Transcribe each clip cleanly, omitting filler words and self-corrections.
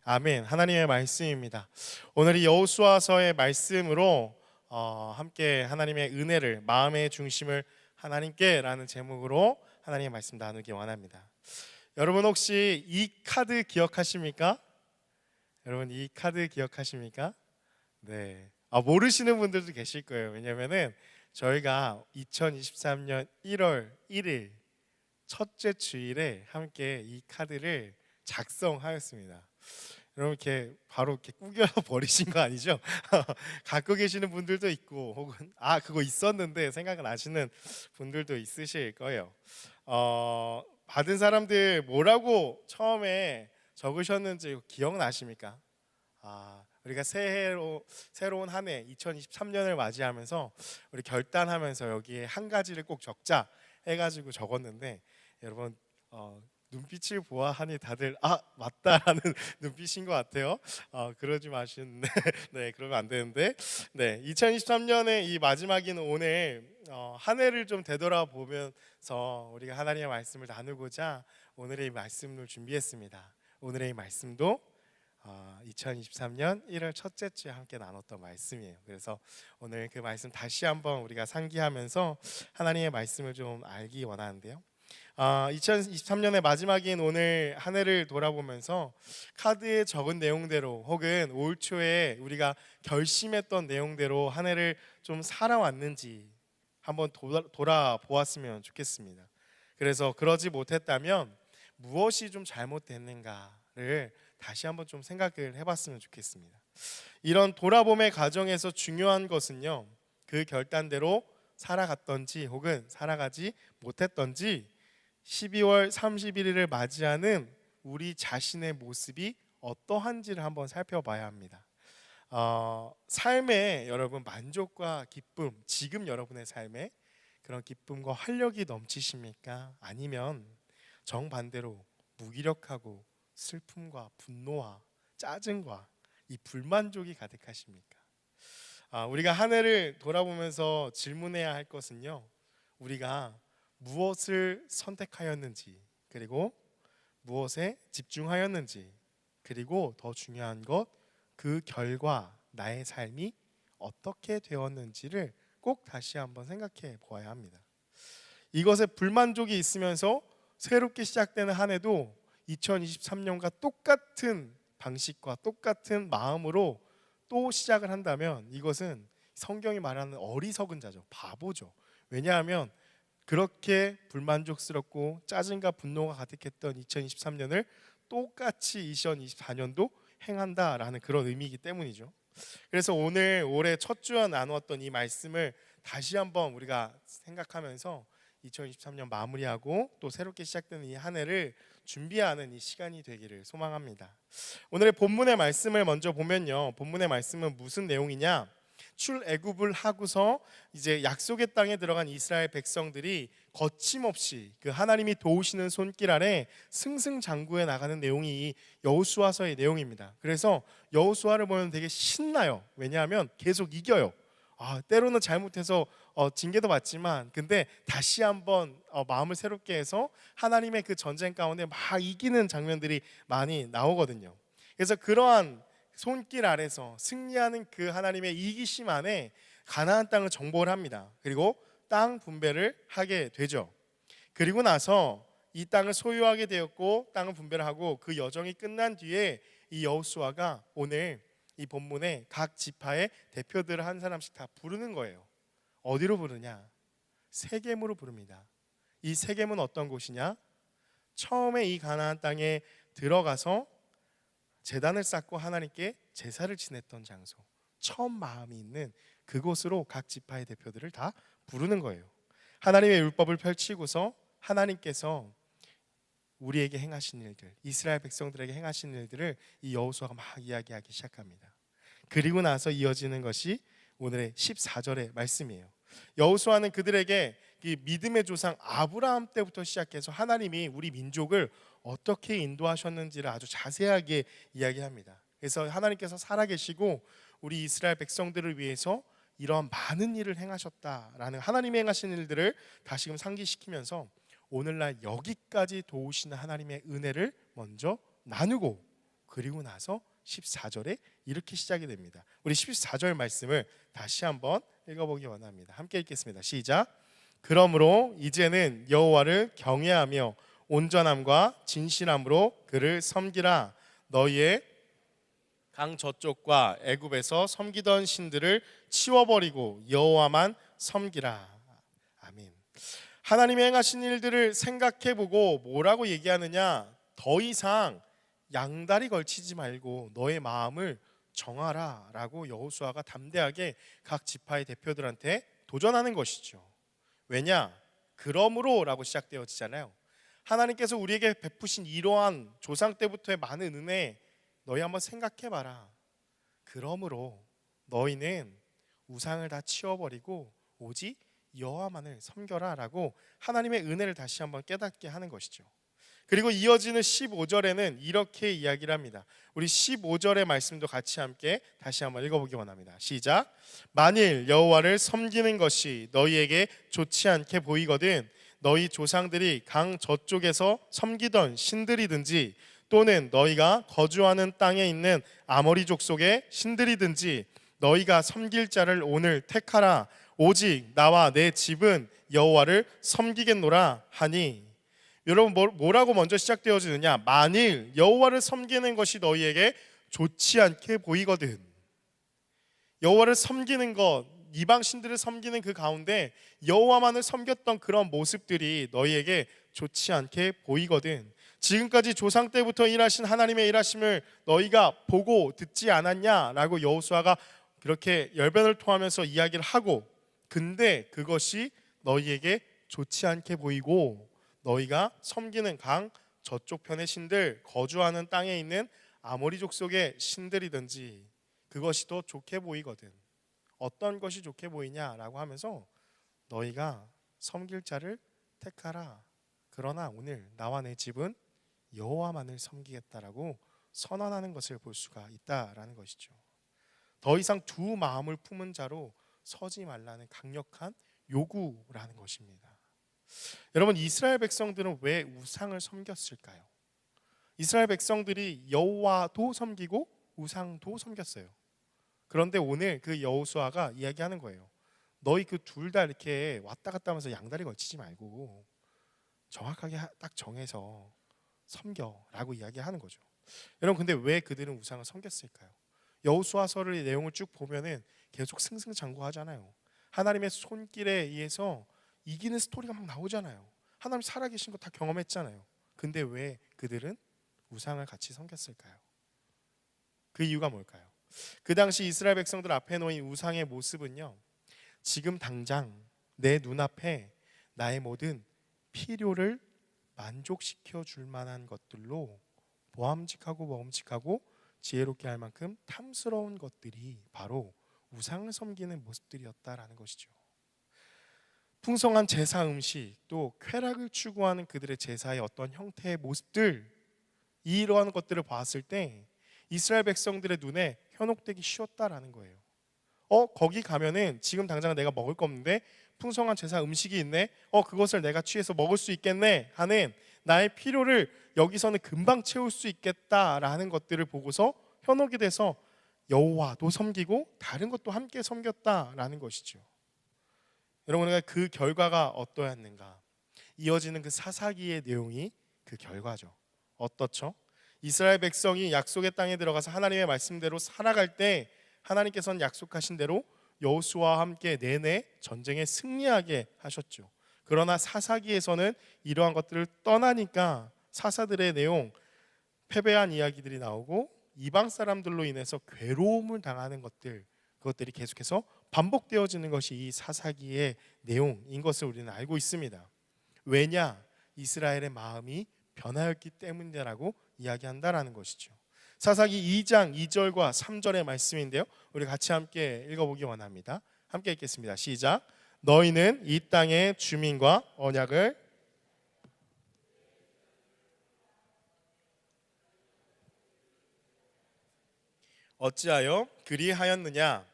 아멘. 하나님의 말씀입니다. 오늘 이 여호수아서의 말씀으로 함께 하나님의 은혜를, 마음의 중심을 하나님께라는 제목으로 하나님의 말씀 나누기 원합니다. 여러분 혹시 이 카드 기억하십니까? 여러분 이 카드 기억하십니까? 네. 모르시는 분들도 계실 거예요. 왜냐면은 저희가 2023년 1월 1일 첫째 주일에 함께 이 카드를 작성하였습니다. 여러분 이렇게 바로 이렇게 구겨 버리신 거 아니죠? 갖고 계시는 분들도 있고, 혹은 그거 있었는데 생각을 나시는 분들도 있으실 거예요. 받은 사람들 뭐라고 처음에 적으셨는지 기억나십니까? 우리가 새로운 한 해 2023년을 맞이하면서 우리 결단하면서 여기에 한 가지를 꼭 적자 해가지고 적었는데, 여러분 눈빛을 보아하니 다들 맞다라는 눈빛인 것 같아요. 그러지 마시는데 네, 그러면 안 되는데, 네, 2023년의 이 마지막인 오늘 한 해를 좀 되돌아보면서 우리가 하나님의 말씀을 나누고자 오늘의 이 말씀을 준비했습니다. 오늘의 이 말씀도 2023년 1월 첫째 주에 함께 나눴던 말씀이에요. 그래서 오늘 그 말씀 다시 한번 우리가 상기하면서 하나님의 말씀을 좀 알기 원하는데요. 2023년의 마지막인 오늘 한 해를 돌아보면서 카드에 적은 내용대로, 혹은 올 초에 우리가 결심했던 내용대로 한 해를 좀 살아왔는지 한번 돌아보았으면 좋겠습니다. 그래서 그러지 못했다면 무엇이 좀 잘못됐는가를 다시 한번 좀 생각을 해봤으면 좋겠습니다. 이런 돌아봄의 과정에서 중요한 것은요, 그 결단대로 살아갔던지 혹은 살아가지 못했던지 12월 31일을 맞이하는 우리 자신의 모습이 어떠한지를 한번 살펴봐야 합니다. 삶에 여러분 만족과 기쁨, 지금 여러분의 삶에 그런 기쁨과 활력이 넘치십니까? 아니면 정반대로 무기력하고 슬픔과 분노와 짜증과 이 불만족이 가득하십니까? 우리가 한 해를 돌아보면서 질문해야 할 것은요, 우리가 무엇을 선택하였는지, 그리고 무엇에 집중하였는지, 그리고 더 중요한 것, 그 결과 나의 삶이 어떻게 되었는지를 꼭 다시 한번 생각해 보아야 합니다. 이것에 불만족이 있으면서 새롭게 시작되는 한 해도 2023년과 똑같은 방식과 똑같은 마음으로 또 시작을 한다면 이것은 성경이 말하는 어리석은 자죠. 바보죠. 왜냐하면 그렇게 불만족스럽고 짜증과 분노가 가득했던 2023년을 똑같이 2024년도 행한다라는 그런 의미이기 때문이죠. 그래서 오늘 올해 첫 주와 나누었던 이 말씀을 다시 한번 우리가 생각하면서 2023년 마무리하고 또 새롭게 시작되는 이 한 해를 준비하는 이 시간이 되기를 소망합니다. 오늘의 본문의 말씀을 먼저 보면요, 본문의 말씀은 무슨 내용이냐? 출애굽을 하고서 이제 약속의 땅에 들어간 이스라엘 백성들이 거침없이 그 하나님이 도우시는 손길 아래 승승장구해 나가는 내용이 이 여호수아서의 내용입니다. 그래서 여호수아를 보면 되게 신나요. 왜냐하면 계속 이겨요. 때로는 잘못해서 징계도 받지만, 근데 다시 한번 마음을 새롭게 해서 하나님의 그 전쟁 가운데 막 이기는 장면들이 많이 나오거든요. 그래서 그러한 손길 아래서 승리하는 그 하나님의 이기심 안에 가나안 땅을 정복을 합니다. 그리고 땅 분배를 하게 되죠. 그리고 나서 이 땅을 소유하게 되었고 땅을 분배를 하고 그 여정이 끝난 뒤에 이 여호수아가 오늘 이 본문에 각 지파의 대표들을 한 사람씩 다 부르는 거예요. 어디로 부르냐? 세겜으로 부릅니다. 이 세겜은 어떤 곳이냐? 처음에 이 가나안 땅에 들어가서 제단을 쌓고 하나님께 제사를 지냈던 장소, 처음 마음이 있는 그곳으로 각 지파의 대표들을 다 부르는 거예요. 하나님의 율법을 펼치고서 하나님께서 우리에게 행하신 일들, 이스라엘 백성들에게 행하신 일들을 이 여호수아가 막 이야기하기 시작합니다. 그리고 나서 이어지는 것이 오늘의 14절의 말씀이에요. 여호수아는 그들에게 이 믿음의 조상 아브라함 때부터 시작해서 하나님이 우리 민족을 어떻게 인도하셨는지를 아주 자세하게 이야기합니다. 그래서 하나님께서 살아계시고 우리 이스라엘 백성들을 위해서 이러한 많은 일을 행하셨다라는 하나님이 행하신 일들을 다시금 상기시키면서 오늘날 여기까지 도우시는 하나님의 은혜를 먼저 나누고, 그리고 나서 14절에 이렇게 시작이 됩니다. 우리 14절 말씀을 다시 한번 읽어보기 원합니다. 함께 읽겠습니다. 시작. 그러므로 이제는 여호와를 경외하며 온전함과 진실함으로 그를 섬기라. 너희의 강 저쪽과 애굽에서 섬기던 신들을 치워버리고 여호와만 섬기라. 아멘. 하나님의 행하신 일들을 생각해보고 뭐라고 얘기하느냐? 더 이상 양다리 걸치지 말고 너의 마음을 정하라 라고 여호수아가 담대하게 각 지파의 대표들한테 도전하는 것이죠. 왜냐? 그러므로 라고 시작되어지잖아요. 하나님께서 우리에게 베푸신 이러한 조상 때부터의 많은 은혜 너희 한번 생각해봐라. 그러므로 너희는 우상을 다 치워버리고 오직 여호와만을 섬겨라 라고 하나님의 은혜를 다시 한번 깨닫게 하는 것이죠. 그리고 이어지는 15절에는 이렇게 이야기를 합니다. 우리 15절의 말씀도 같이 함께 다시 한번 읽어보기 원합니다. 시작. 만일 여호와를 섬기는 것이 너희에게 좋지 않게 보이거든 너희 조상들이 강 저쪽에서 섬기던 신들이든지 또는 너희가 거주하는 땅에 있는 아모리 족속의 신들이든지 너희가 섬길 자를 오늘 택하라. 오직 나와 내 집은 여호와를 섬기겠노라 하니. 여러분 뭐라고 먼저 시작되어지느냐? 만일 여호와를 섬기는 것이 너희에게 좋지 않게 보이거든. 여호와를 섬기는 것, 이방 신들을 섬기는 그 가운데 여호와만을 섬겼던 그런 모습들이 너희에게 좋지 않게 보이거든. 지금까지 조상 때부터 일하신 하나님의 일하심을 너희가 보고 듣지 않았냐라고 여호수아가 그렇게 열변을 토하면서 이야기를 하고, 근데 그것이 너희에게 좋지 않게 보이고 너희가 섬기는 강 저쪽 편의 신들, 거주하는 땅에 있는 아모리 족속의 신들이든지 그것이 더 좋게 보이거든. 어떤 것이 좋게 보이냐라고 하면서 너희가 섬길 자를 택하라. 그러나 오늘 나와 내 집은 여호와만을 섬기겠다라고 선언하는 것을 볼 수가 있다라는 것이죠. 더 이상 두 마음을 품은 자로 서지 말라는 강력한 요구라는 것입니다. 여러분, 이스라엘 백성들은 왜 우상을 섬겼을까요? 이스라엘 백성들이 여호와도 섬기고 우상도 섬겼어요. 그런데 오늘 그 여호수아가 이야기하는 거예요. 너희 그 둘 다 이렇게 왔다 갔다 하면서 양다리 걸치지 말고 정확하게 딱 정해서 섬겨라고 이야기하는 거죠. 여러분, 근데 왜 그들은 우상을 섬겼을까요? 여호수아서의 내용을 쭉 보면은 계속 승승장구하잖아요. 하나님의 손길에 의해서 이기는 스토리가 막 나오잖아요. 하나님 살아계신 거 다 경험했잖아요. 근데 왜 그들은 우상을 같이 섬겼을까요? 그 이유가 뭘까요? 그 당시 이스라엘 백성들 앞에 놓인 우상의 모습은요, 지금 당장 내 눈앞에 나의 모든 필요를 만족시켜 줄 만한 것들로 보암직하고 먹음직하고 지혜롭게 할 만큼 탐스러운 것들이 바로 우상을 섬기는 모습들이었다라는 것이죠. 풍성한 제사 음식, 또 쾌락을 추구하는 그들의 제사의 어떤 형태의 모습들, 이러한 것들을 봤을 때 이스라엘 백성들의 눈에 현혹되기 쉬웠다라는 거예요. 거기 가면은 지금 당장 내가 먹을 거 없는데 풍성한 제사 음식이 있네. 그것을 내가 취해서 먹을 수 있겠네 하는 나의 필요를 여기서는 금방 채울 수 있겠다라는 것들을 보고서 현혹이 돼서 여호와도 섬기고 다른 것도 함께 섬겼다라는 것이죠. 여러분, 그 결과가 어떠했는가? 이어지는 그 사사기의 내용이 그 결과죠. 어떻죠? 이스라엘 백성이 약속의 땅에 들어가서 하나님의 말씀대로 살아갈 때 하나님께서는 약속하신 대로 여호수아와 함께 내내 전쟁에 승리하게 하셨죠. 그러나 사사기에서는 이러한 것들을 떠나니까 사사들의 내용, 패배한 이야기들이 나오고 이방 사람들로 인해서 괴로움을 당하는 것들, 그것들이 계속해서 반복되어지는 것이 이 사사기의 내용인 것을 우리는 알고 있습니다. 왜냐? 이스라엘의 마음이 변하였기 때문이라고 이야기한다라는 것이죠. 사사기 2장 2절과 3절의 말씀인데요, 우리 같이 함께 읽어보기 원합니다. 함께 읽겠습니다. 시작. 너희는 이 땅의 주민과 언약을 어찌하여 그리하였느냐?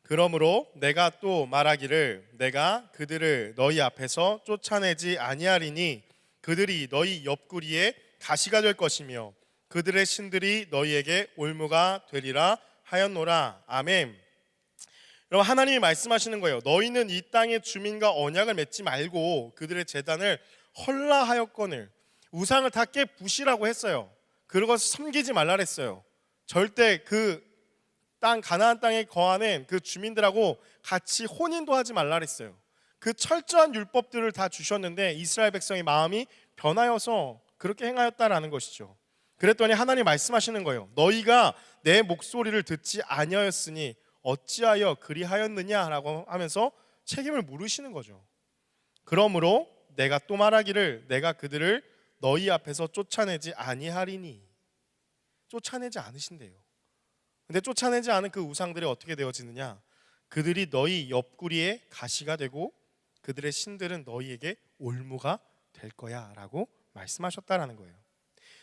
그러므로 내가 또 말하기를 내가 그들을 너희 앞에서 쫓아내지 아니하리니 그들이 너희 옆구리에 가시가 될 것이며 그들의 신들이 너희에게 올무가 되리라 하였노라. 아멘. 여러분, 하나님이 말씀하시는 거예요. 너희는 이 땅의 주민과 언약을 맺지 말고 그들의 제단을 헐라하였거늘. 우상을 다 깨부시라고 했어요. 그것을 섬기지 말라 했어요. 절대 그 땅, 가나안 땅에 거하는 그 주민들하고 같이 혼인도 하지 말라 했어요. 그 철저한 율법들을 다 주셨는데 이스라엘 백성의 마음이 변하여서 그렇게 행하였다라는 것이죠. 그랬더니 하나님 말씀하시는 거예요. 너희가 내 목소리를 듣지 아니하였으니 어찌하여 그리하였느냐라고 하면서 책임을 물으시는 거죠. 그러므로 내가 또 말하기를 내가 그들을 너희 앞에서 쫓아내지 아니하리니. 쫓아내지 않으신대요. 근데 쫓아내지 않은 그 우상들이 어떻게 되어지느냐? 그들이 너희 옆구리에 가시가 되고 그들의 신들은 너희에게 올무가 될 거야 라고 말씀하셨다라는 거예요.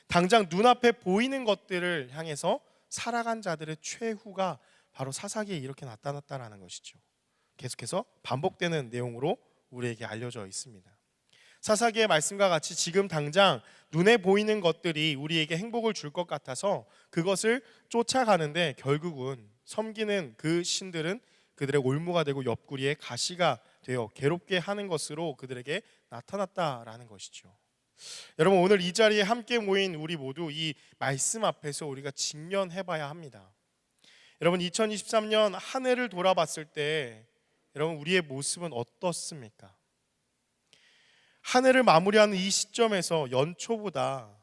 당장 눈앞에 보이는 것들을 향해서 살아간 자들의 최후가 바로 사사기에 이렇게 나타났다라는 것이죠. 계속해서 반복되는 내용으로 우리에게 알려져 있습니다. 사사기의 말씀과 같이 지금 당장 눈에 보이는 것들이 우리에게 행복을 줄 것 같아서 그것을 쫓아가는데 결국은 섬기는 그 신들은 그들의 올무가 되고 옆구리에 가시가 되어 괴롭게 하는 것으로 그들에게 나타났다라는 것이죠. 여러분, 오늘 이 자리에 함께 모인 우리 모두 이 말씀 앞에서 우리가 직면해 봐야 합니다. 여러분, 2023년 한 해를 돌아봤을 때 여러분 우리의 모습은 어떻습니까? 한 해를 마무리하는 이 시점에서 연초보다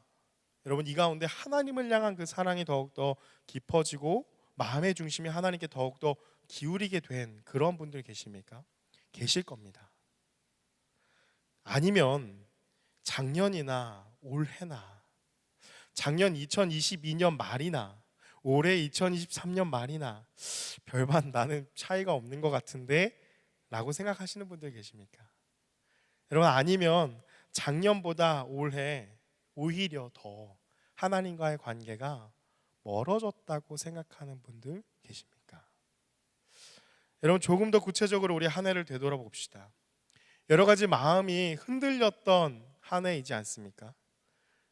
여러분 이 가운데 하나님을 향한 그 사랑이 더욱더 깊어지고 마음의 중심이 하나님께 더욱더 기울이게 된 그런 분들 계십니까? 계실 겁니다. 아니면 작년이나 올해나 작년 2022년 말이나 올해 2023년 말이나 별반 나는 차이가 없는 것 같은데 라고 생각하시는 분들 계십니까? 여러분, 아니면 작년보다 올해 오히려 더 하나님과의 관계가 멀어졌다고 생각하는 분들 계십니까? 여러분, 조금 더 구체적으로 우리 한 해를 되돌아봅시다. 여러 가지 마음이 흔들렸던 한 해이지 않습니까?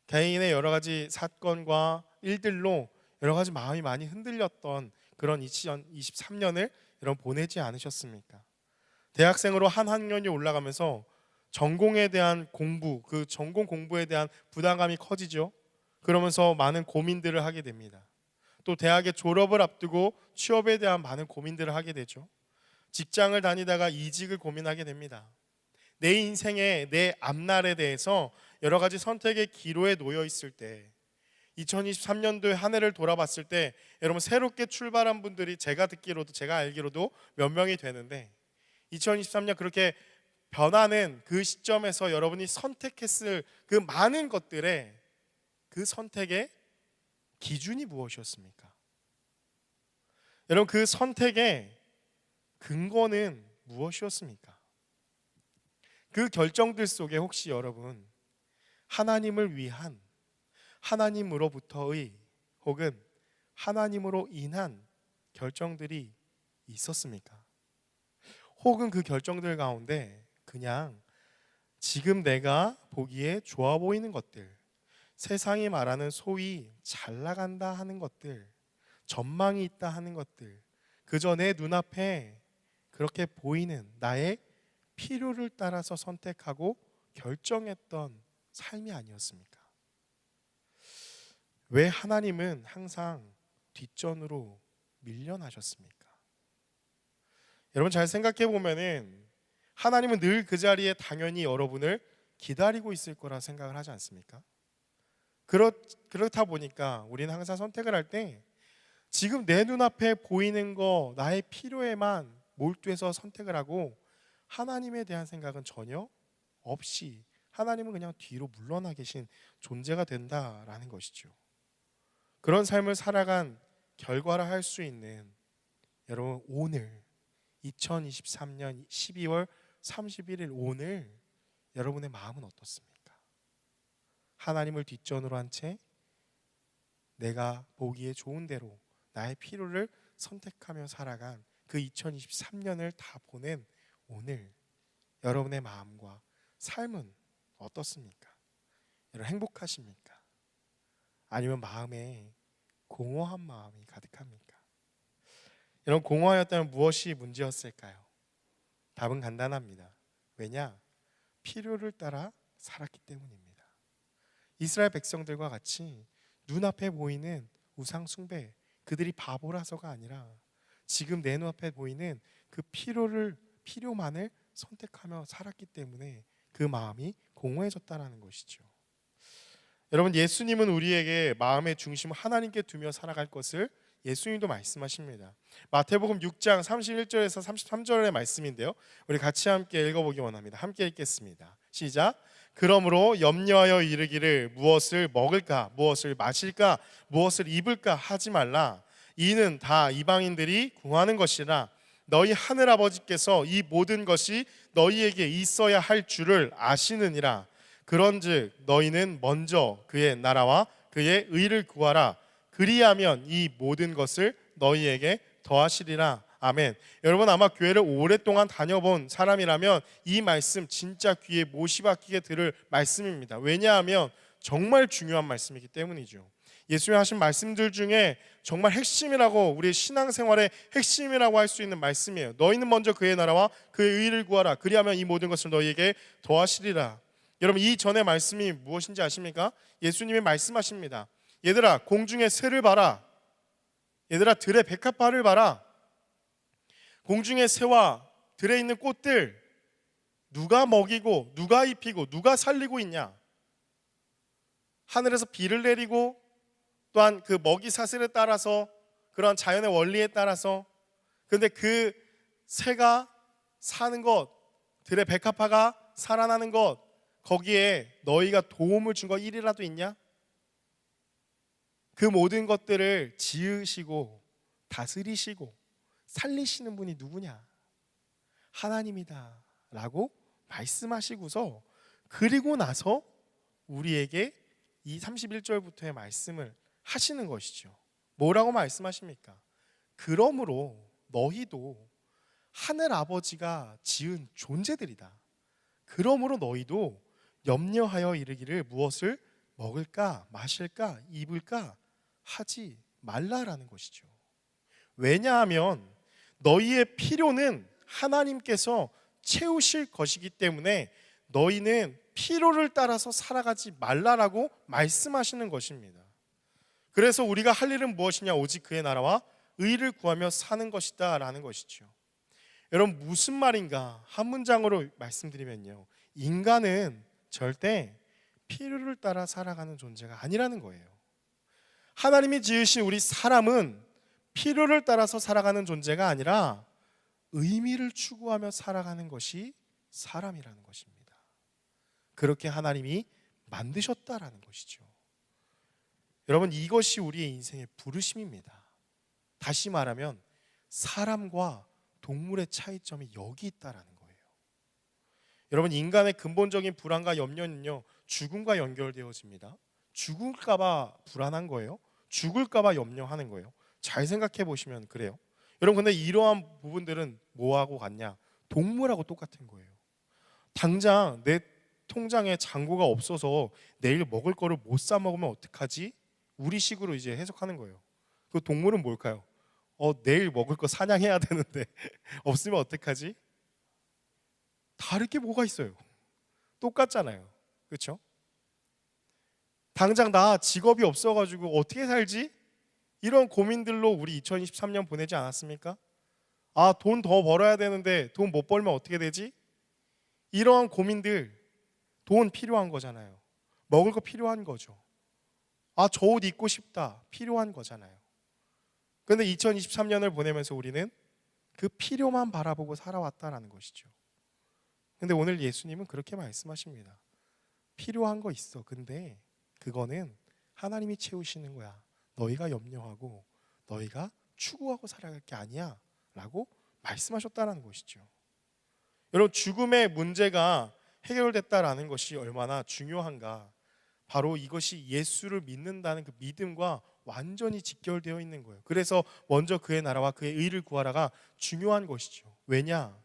개인의 여러 가지 사건과 일들로 여러 가지 마음이 많이 흔들렸던 그런 2023년을 여러분 보내지 않으셨습니까? 대학생으로 한 학년이 올라가면서 전공에 대한 공부, 그 전공 공부에 대한 부담감이 커지죠. 그러면서 많은 고민들을 하게 됩니다. 또 대학의 졸업을 앞두고 취업에 대한 많은 고민들을 하게 되죠. 직장을 다니다가 이직을 고민하게 됩니다. 내 인생의 내 앞날에 대해서 여러 가지 선택의 기로에 놓여 있을 때 2023년도의 한 해를 돌아봤을 때 여러분 새롭게 출발한 분들이 제가 듣기로도 제가 알기로도 몇 명이 되는데 2023년 그렇게 변하는 그 시점에서 여러분이 선택했을 그 많은 것들의 그 선택의 기준이 무엇이었습니까? 여러분, 그 선택의 근거는 무엇이었습니까? 그 결정들 속에 혹시 여러분 하나님을 위한, 하나님으로부터의 혹은 하나님으로 인한 결정들이 있었습니까? 혹은 그 결정들 가운데 그냥 지금 내가 보기에 좋아 보이는 것들, 세상이 말하는 소위 잘 나간다 하는 것들, 전망이 있다 하는 것들, 그저 내 눈앞에 그렇게 보이는 나의 필요를 따라서 선택하고 결정했던 삶이 아니었습니까? 왜 하나님은 항상 뒷전으로 밀려나셨습니까? 여러분 잘 생각해 보면은 하나님은 늘 그 자리에 당연히 여러분을 기다리고 있을 거라 생각을 하지 않습니까? 그렇다 보니까 우리는 항상 선택을 할 때 지금 내 눈앞에 보이는 거 나의 필요에만 몰두해서 선택을 하고 하나님에 대한 생각은 전혀 없이 하나님은 그냥 뒤로 물러나 계신 존재가 된다라는 것이죠. 그런 삶을 살아간 결과를 할 수 있는 여러분 오늘 2023년 12월 31일 오늘 여러분의 마음은 어떻습니까? 하나님을 뒷전으로 한 채 내가 보기에 좋은 대로 나의 필요를 선택하며 살아간 그 2023년을 다 보낸 오늘 여러분의 마음과 삶은 어떻습니까? 여러분 행복하십니까? 아니면 마음에 공허한 마음이 가득합니까? 이런 공허하였다면 무엇이 문제였을까요? 답은 간단합니다. 왜냐? 필요를 따라 살았기 때문입니다. 이스라엘 백성들과 같이 눈앞에 보이는 우상 숭배, 그들이 바보라서가 아니라 지금 내 눈앞에 보이는 그 필요만을 선택하며 살았기 때문에 그 마음이 공허해졌다는 것이죠. 여러분, 예수님은 우리에게 마음의 중심을 하나님께 두며 살아갈 것을 예수님도 말씀하십니다. 마태복음 6장 31절에서 33절의 말씀인데요, 우리 같이 함께 읽어보기 원합니다. 함께 읽겠습니다. 시작. 그러므로 염려하여 이르기를 무엇을 먹을까, 무엇을 마실까, 무엇을 입을까 하지 말라. 이는 다 이방인들이 구하는 것이라. 너희 하늘 아버지께서 이 모든 것이 너희에게 있어야 할 줄을 아시느니라. 그런즉 너희는 먼저 그의 나라와 그의 의를 구하라. 그리하면 이 모든 것을 너희에게 더하시리라. 아멘. 여러분, 아마 교회를 오랫동안 다녀본 사람이라면 이 말씀 진짜 귀에 못이 박히게 들을 말씀입니다. 왜냐하면 정말 중요한 말씀이기 때문이죠. 예수님이 하신 말씀들 중에 정말 핵심이라고, 우리의 신앙생활의 핵심이라고 할 수 있는 말씀이에요. 너희는 먼저 그의 나라와 그의 의를 구하라. 그리하면 이 모든 것을 너희에게 더하시리라. 여러분, 이 전의 말씀이 무엇인지 아십니까? 예수님이 말씀하십니다. 얘들아, 공중의 새를 봐라. 얘들아, 들의 백합화를 봐라. 공중의 새와 들에 있는 꽃들 누가 먹이고 누가 입히고 누가 살리고 있냐? 하늘에서 비를 내리고 또한 그 먹이 사슬에 따라서, 그런 자연의 원리에 따라서. 그런데 그 새가 사는 것, 들의 백합화가 살아나는 것, 거기에 너희가 도움을 준 거 일이라도 있냐? 그 모든 것들을 지으시고 다스리시고 살리시는 분이 누구냐? 하나님이다 라고 말씀하시고서, 그리고 나서 우리에게 이 31절부터의 말씀을 하시는 것이죠. 뭐라고 말씀하십니까? 그러므로 너희도 하늘 아버지가 지은 존재들이다. 그러므로 너희도 염려하여 이르기를 무엇을 먹을까, 마실까, 입을까 하지 말라라는 것이죠. 왜냐하면 너희의 필요는 하나님께서 채우실 것이기 때문에 너희는 필요를 따라서 살아가지 말라라고 말씀하시는 것입니다. 그래서 우리가 할 일은 무엇이냐? 오직 그의 나라와 의를 구하며 사는 것이다 라는 것이죠. 여러분, 무슨 말인가? 한 문장으로 말씀드리면요, 인간은 절대 필요를 따라 살아가는 존재가 아니라는 거예요. 하나님이 지으신 우리 사람은 필요를 따라서 살아가는 존재가 아니라 의미를 추구하며 살아가는 것이 사람이라는 것입니다. 그렇게 하나님이 만드셨다라는 것이죠. 여러분, 이것이 우리의 인생의 부르심입니다. 다시 말하면 사람과 동물의 차이점이 여기 있다라는 거예요. 여러분, 인간의 근본적인 불안과 염려는요, 죽음과 연결되어집니다. 죽을까봐 불안한 거예요. 죽을까봐 염려하는 거예요. 잘 생각해 보시면 그래요. 여러분, 근데 이러한 부분들은 뭐하고 같냐? 동물하고 똑같은 거예요. 당장 내 통장에 잔고가 없어서 내일 먹을 거를 못 사 먹으면 어떡하지? 우리식으로 이제 해석하는 거예요. 그 동물은 뭘까요? 내일 먹을 거 사냥해야 되는데 없으면 어떡하지? 다를 게 뭐가 있어요? 똑같잖아요. 그렇죠? 당장 나 직업이 없어가지고 어떻게 살지? 이런 고민들로 우리 2023년 보내지 않았습니까? 아, 돈 더 벌어야 되는데 돈 못 벌면 어떻게 되지? 이러한 고민들, 돈 필요한 거잖아요. 먹을 거 필요한 거죠. 아, 저 옷 입고 싶다, 필요한 거잖아요. 그런데 2023년을 보내면서 우리는 그 필요만 바라보고 살아왔다라는 것이죠. 근데 오늘 예수님은 그렇게 말씀하십니다. 필요한 거 있어. 근데 그거는 하나님이 채우시는 거야. 너희가 염려하고 너희가 추구하고 살아갈 게 아니야 라고 말씀하셨다는 것이죠. 여러분, 죽음의 문제가 해결됐다라는 것이 얼마나 중요한가. 바로 이것이 예수를 믿는다는 그 믿음과 완전히 직결되어 있는 거예요. 그래서 먼저 그의 나라와 그의 의를 구하라가 중요한 것이죠. 왜냐?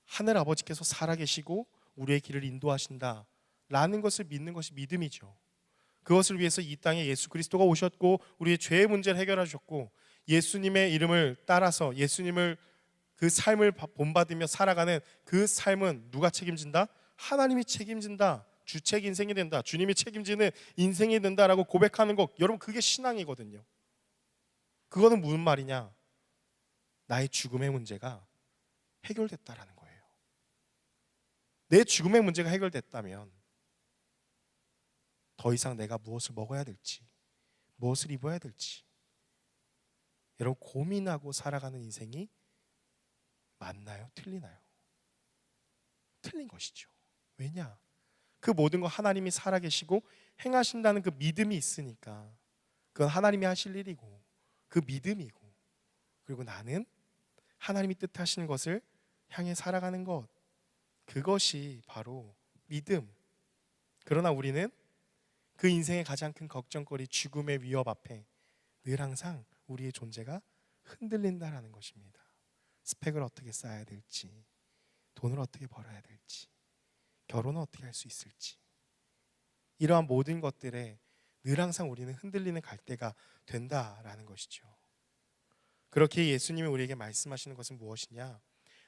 하늘 아버지께서 살아계시고 우리의 길을 인도하신다 라는 것을 믿는 것이 믿음이죠. 그것을 위해서 이 땅에 예수 그리스도가 오셨고 우리의 죄의 문제를 해결하셨고 예수님의 이름을 따라서 예수님을 그 삶을 본받으며 살아가는 그 삶은 누가 책임진다? 하나님이 책임진다. 주책 인생이 된다. 주님이 책임지는 인생이 된다라고 고백하는 것, 여러분 그게 신앙이거든요. 그거는 무슨 말이냐? 나의 죽음의 문제가 해결됐다라는 거예요. 내 죽음의 문제가 해결됐다면 더 이상 내가 무엇을 먹어야 될지, 무엇을 입어야 될지 여러분 고민하고 살아가는 인생이 맞나요? 틀리나요? 틀린 것이죠. 왜냐? 그 모든 거 하나님이 살아계시고 행하신다는 그 믿음이 있으니까 그건 하나님이 하실 일이고 그 믿음이고, 그리고 나는 하나님이 뜻하시는 것을 향해 살아가는 것, 그것이 바로 믿음. 그러나 우리는 그 인생의 가장 큰 걱정거리 죽음의 위협 앞에 늘 항상 우리의 존재가 흔들린다라는 것입니다. 스펙을 어떻게 쌓아야 될지, 돈을 어떻게 벌어야 될지, 결혼은 어떻게 할 수 있을지, 이러한 모든 것들에 늘 항상 우리는 흔들리는 갈대가 된다라는 것이죠. 그렇게 예수님이 우리에게 말씀하시는 것은 무엇이냐?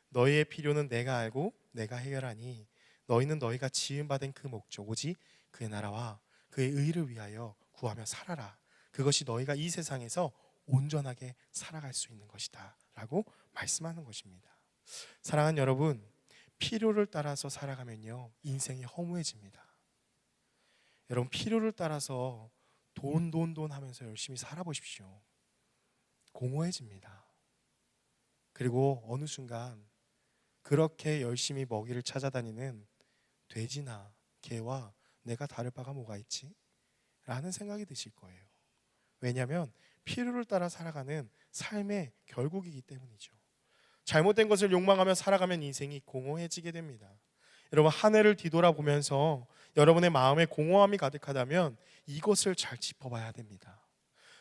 너희의 필요는 내가 알고 내가 해결하니 너희는 너희가 지음받은 그 목적 오직 그의 나라와 그의 의를 위하여 구하며 살아라. 그것이 너희가 이 세상에서 온전하게 살아갈 수 있는 것이다 라고 말씀하는 것입니다. 사랑하는 여러분, 필요를 따라서 살아가면요 인생이 허무해집니다. 여러분 필요를 따라서 돈 하면서 열심히 살아보십시오. 공허해집니다. 그리고 어느 순간 그렇게 열심히 먹이를 찾아다니는 돼지나 개와 내가 다를 바가 뭐가 있지? 라는 생각이 드실 거예요. 왜냐하면 필요를 따라 살아가는 삶의 결국이기 때문이죠. 잘못된 것을 욕망하며 살아가면 인생이 공허해지게 됩니다. 여러분 한 해를 뒤돌아보면서 여러분의 마음에 공허함이 가득하다면 이것을 잘 짚어봐야 됩니다.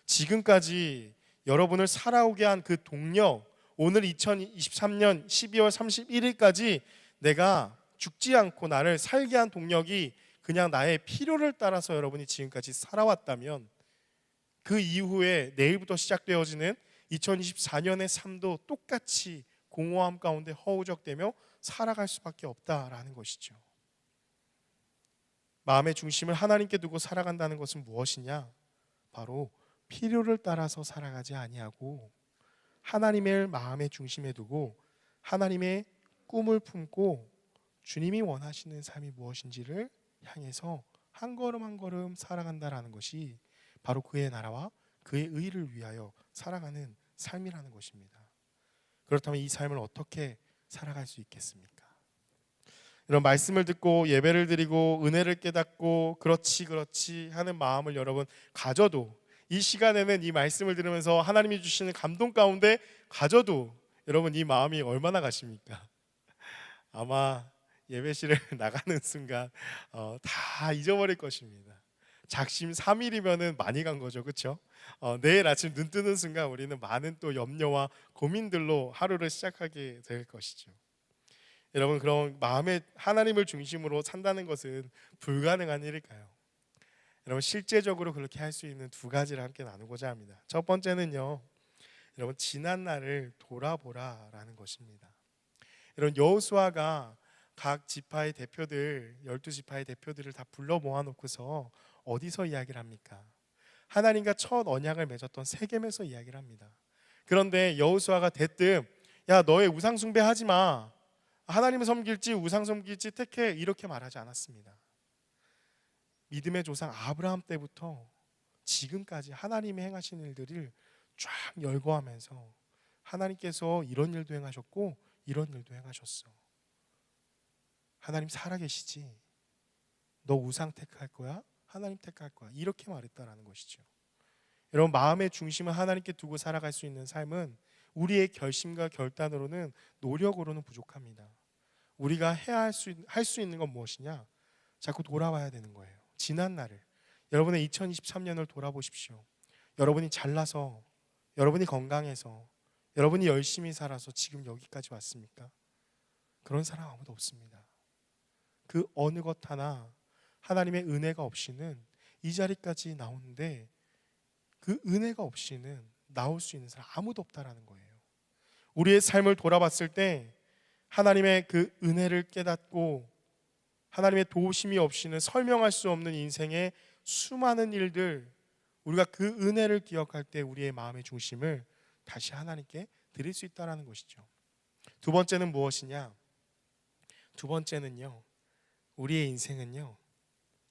지금까지 여러분을 살아오게 한 그 동력, 오늘 2023년 12월 31일까지 내가 죽지 않고 나를 살게 한 동력이 그냥 나의 필요를 따라서 여러분이 지금까지 살아왔다면 그 이후에 내일부터 시작되어지는 2024년의 삶도 똑같이 공허함 가운데 허우적대며 살아갈 수밖에 없다라는 것이죠. 마음의 중심을 하나님께 두고 살아간다는 것은 무엇이냐? 바로 필요를 따라서 살아가지 아니하고 하나님의 마음의 중심에 두고 하나님의 꿈을 품고 주님이 원하시는 삶이 무엇인지를 향해서 한 걸음 한 걸음 살아간다라는 것이 바로 그의 나라와 그의 의를 위하여 살아가는 삶이라는 것입니다. 그렇다면 이 삶을 어떻게 살아갈 수 있겠습니까? 이런 말씀을 듣고 예배를 드리고 은혜를 깨닫고 그렇지 하는 마음을 여러분 가져도, 이 시간에는 이 말씀을 들으면서 하나님이 주시는 감동 가운데 가져도 여러분 이 마음이 얼마나 가십니까? 아마 예배실을 나가는 순간 다 잊어버릴 것입니다. 작심 3일이면은 많이 간 거죠, 그렇죠? 내일 아침 눈 뜨는 순간 우리는 많은 또 염려와 고민들로 하루를 시작하게 될 것이죠. 여러분 그럼 마음에 하나님을 중심으로 산다는 것은 불가능한 일일까요? 여러분 실제적으로 그렇게 할 수 있는 두 가지를 함께 나누고자 합니다. 첫 번째는요, 여러분 지난 날을 돌아보라라는 것입니다. 여러분 여호수아가 각 지파의 대표들 12지파의 대표들을 다 불러 모아놓고서 어디서 이야기를 합니까? 하나님과 첫 언약을 맺었던 세겜에서 이야기를 합니다. 그런데 여호수아가 대뜸 야 너의 우상 숭배하지 마, 하나님을 섬길지 우상 섬길지 택해, 이렇게 말하지 않았습니다. 믿음의 조상 아브라함 때부터 지금까지 하나님이 행하신 일들을 쫙 열거하면서 하나님께서 이런 일도 행하셨고 이런 일도 행하셨어, 하나님 살아계시지, 너 우상 택할 거야? 하나님 택할 거야, 이렇게 말했다라는 것이죠. 여러분 마음의 중심을 하나님께 두고 살아갈 수 있는 삶은 우리의 결심과 결단으로는, 노력으로는 부족합니다. 우리가 할 수 있는 건 무엇이냐? 자꾸 돌아와야 되는 거예요. 지난 날을, 여러분의 2023년을 돌아보십시오. 여러분이 잘나서, 여러분이 건강해서, 여러분이 열심히 살아서 지금 여기까지 왔습니까? 그런 사람 아무도 없습니다. 그 어느 것 하나 하나님의 은혜가 없이는 이 자리까지 나오는데 그 은혜가 없이는 나올 수 있는 사람 아무도 없다라는 거예요. 우리의 삶을 돌아봤을 때 하나님의 그 은혜를 깨닫고 하나님의 도우심이 없이는 설명할 수 없는 인생의 수많은 일들, 우리가 그 은혜를 기억할 때 우리의 마음의 중심을 다시 하나님께 드릴 수 있다는 것이죠. 두 번째는 무엇이냐? 두 번째는요, 우리의 인생은요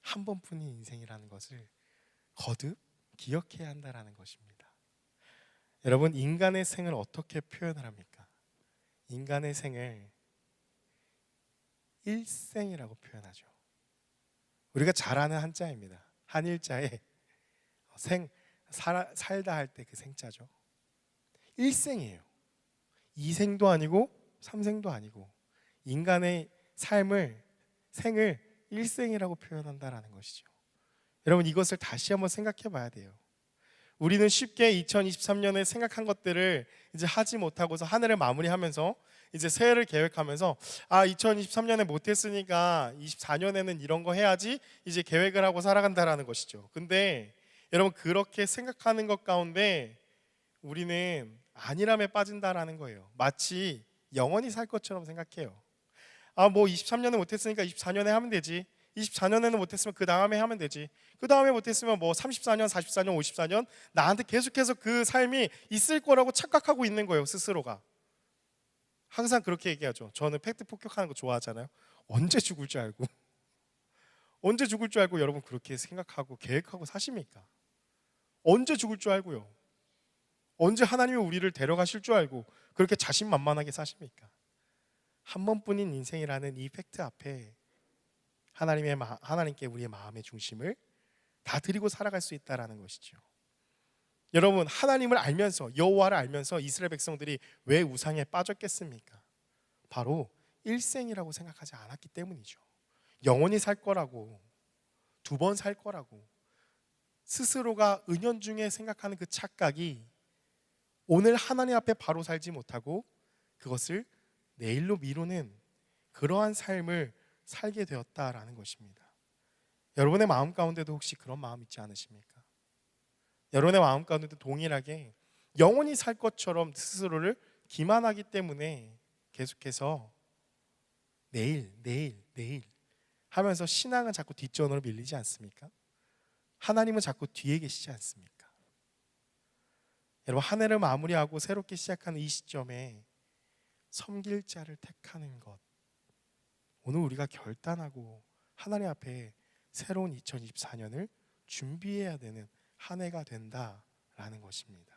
한 번뿐인 인생이라는 것을 거듭 기억해야 한다는 것입니다. 여러분, 인간의 생을 어떻게 표현을 합니까? 인간의 생을 일생이라고 표현하죠. 우리가 잘 아는 한자입니다. 한일자에 살다 할 때 그 생자죠. 일생이에요. 이생도 아니고 삼생도 아니고 인간의 생을 일생이라고 표현한다라는 것이죠. 여러분, 이것을 다시 한번 생각해 봐야 돼요. 우리는 쉽게 2023년에 생각한 것들을 이제 하지 못하고서 한 해를 마무리하면서 이제 새해를 계획하면서 2023년에 못했으니까 24년에는 이런 거 해야지 이제 계획을 하고 살아간다라는 것이죠. 근데 여러분, 그렇게 생각하는 것 가운데 우리는 안일함에 빠진다라는 거예요. 마치 영원히 살 것처럼 생각해요. 뭐 23년에 못했으니까 24년에 하면 되지. 24년에는 못했으면 그 다음에 하면 되지. 그 다음에 못했으면 뭐 34년, 44년, 54년 나한테 계속해서 그 삶이 있을 거라고 착각하고 있는 거예요, 스스로가. 항상 그렇게 얘기하죠. 저는 팩트 폭격하는 거 좋아하잖아요. 언제 죽을 줄 알고 언제 죽을 줄 알고 여러분 그렇게 생각하고 계획하고 사십니까? 언제 죽을 줄 알고요? 언제 하나님이 우리를 데려가실 줄 알고 그렇게 자신만만하게 사십니까? 한 번뿐인 인생이라는 이 팩트 앞에 하나님께 우리의 마음의 중심을 다 드리고 살아갈 수 있다라는 것이죠. 여러분, 하나님을 알면서, 여호와를 알면서 이스라엘 백성들이 왜 우상에 빠졌겠습니까? 바로 일생이라고 생각하지 않았기 때문이죠. 영원히 살 거라고, 두 번 살 거라고 스스로가 은연중에 생각하는 그 착각이 오늘 하나님 앞에 바로 살지 못하고 그것을 내일로 미루는 그러한 삶을 살게 되었다라는 것입니다. 여러분의 마음 가운데도 혹시 그런 마음 있지 않으십니까? 여러분의 마음 가운데도 동일하게 영원히 살 것처럼 스스로를 기만하기 때문에 계속해서 내일 하면서 신앙은 자꾸 뒷전으로 밀리지 않습니까? 하나님은 자꾸 뒤에 계시지 않습니까? 여러분, 한 해를 마무리하고 새롭게 시작하는 이 시점에 섬길 자를 택하는 것, 오늘 우리가 결단하고 하나님 앞에 새로운 2024년을 준비해야 되는 한 해가 된다라는 것입니다.